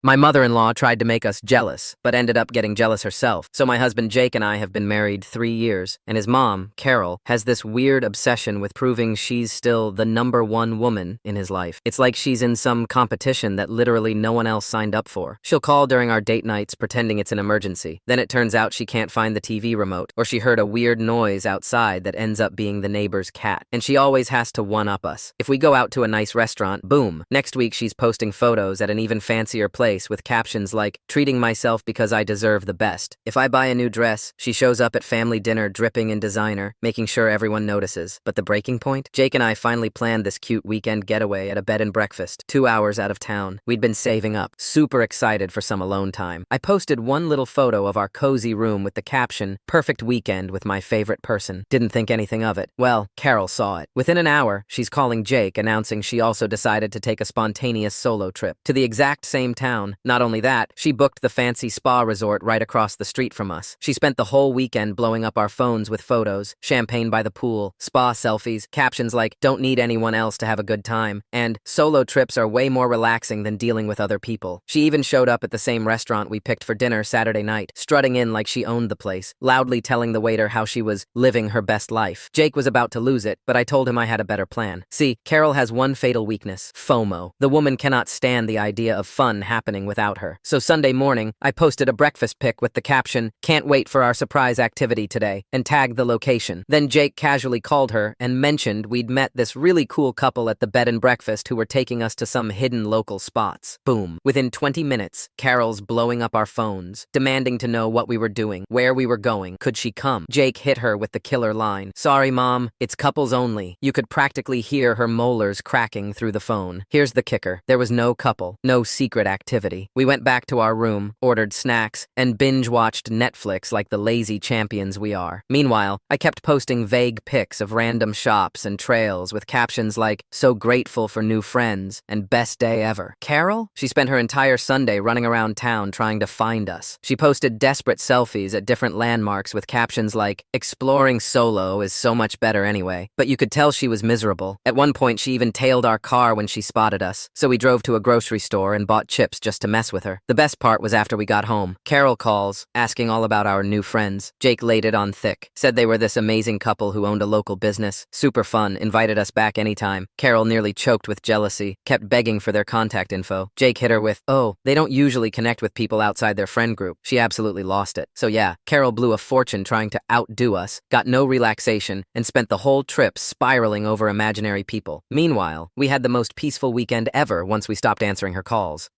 My mother-in-law tried to make us jealous, but ended up getting jealous herself. So my husband Jake and I have been married 3 years, and his mom, Carol, has this weird obsession with proving she's still the number one woman in his life. It's like she's in some competition that literally no one else signed up for. She'll call during our date nights pretending it's an emergency. Then it turns out she can't find the TV remote, or she heard a weird noise outside that ends up being the neighbor's cat. And she always has to one-up us. If we go out to a nice restaurant, boom, next week she's posting photos at an even fancier place with captions like, treating myself because I deserve the best. If I buy a new dress, she shows up at family dinner dripping in designer, making sure everyone notices. But the breaking point? Jake and I finally planned this cute weekend getaway at a bed and breakfast, 2 hours out of town. We'd been saving up, super excited for some alone time. I posted one little photo of our cozy room with the caption, perfect weekend with my favorite person. Didn't think anything of it. Well, Carol saw it. Within an hour, she's calling Jake, announcing she also decided to take a spontaneous solo trip to the exact same town. Not only that, she booked the fancy spa resort right across the street from us. She spent the whole weekend blowing up our phones with photos, champagne by the pool, spa selfies, captions like, don't need anyone else to have a good time, and solo trips are way more relaxing than dealing with other people. She even showed up at the same restaurant we picked for dinner Saturday night, strutting in like she owned the place, loudly telling the waiter how she was living her best life. Jake was about to lose it, but I told him I had a better plan. See, Carol has one fatal weakness, FOMO. The woman cannot stand the idea of fun happening without her. So Sunday morning, I posted a breakfast pic with the caption, can't wait for our surprise activity today, and tagged the location. Then Jake casually called her and mentioned we'd met this really cool couple at the bed and breakfast who were taking us to some hidden local spots. Boom. Within 20 minutes, Carol's blowing up our phones, demanding to know what we were doing, where we were going, could she come? Jake hit her with the killer line, sorry mom, it's couples only. You could practically hear her molars cracking through the phone. Here's the kicker. There was no couple, no secret activity. We went back to our room, ordered snacks, and binge-watched Netflix like the lazy champions we are. Meanwhile, I kept posting vague pics of random shops and trails with captions like, so grateful for new friends, and best day ever. Carol? She spent her entire Sunday running around town trying to find us. She posted desperate selfies at different landmarks with captions like, exploring solo is so much better anyway. But you could tell she was miserable. At one point, she even tailed our car when she spotted us, so we drove to a grocery store and bought chips just to mess with her. The best part was after we got home. Carol calls, asking all about our new friends. Jake laid it on thick, said they were this amazing couple who owned a local business. Super fun, invited us back anytime. Carol nearly choked with jealousy, kept begging for their contact info. Jake hit her with, oh, they don't usually connect with people outside their friend group. She absolutely lost it. So yeah, Carol blew a fortune trying to outdo us, got no relaxation, and spent the whole trip spiraling over imaginary people. Meanwhile, we had the most peaceful weekend ever once we stopped answering her calls.